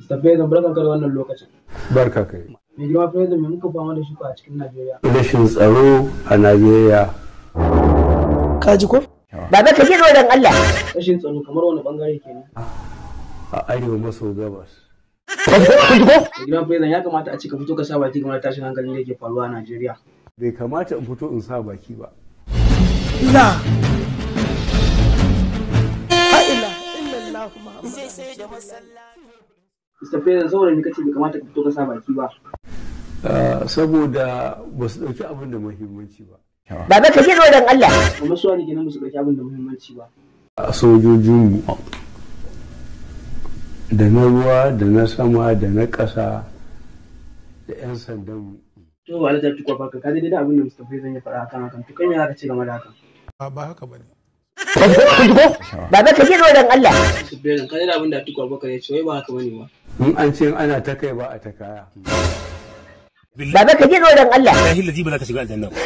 Tafiya da barkan ka da wannan lokacin. Barka kai. Mai girma President me muka fama da shi a cikin Najeriya? Rashin tsaro a Najeriya. Ka ji ko? Baba ka ji dan Allah. Rashin tsaro kamar wani bangare kenan? A arewa maso gabas. Mai girma President ya kamata a ce ka fito ka sa baki game da tashin hankalin da ke faruwa a Najeriya. Bai kamata in fito in sa baki ba. La ilaha illallah Muhammad. Mr. President saboda me kace bai kamata ka fito ka sa baki ba? Saboda ba su ɗauki abin da muhimmanci ba. Baba ka ji dan Allah. Kuma su wani kenan ba su ɗauki abin da muhimmanci ba. A sojojinmu da na ruwa da na sama da na ƙasa da 'yan sandanmu. To ba da tukwa baka ka daidai da abin da Mr. President ya faɗa akan hakan. To kai me za ka ce game da hakan? Ba haka bane. Baba ka ji dan Allah. Mr. President ka daidai da abin da tukwa baka ya ce wai ba haka bane ba. In an ce ana ta kai ba a ta kaya. Baba ka ji dan Allah. Lahi lazi ba za ka shiga aljanna ba.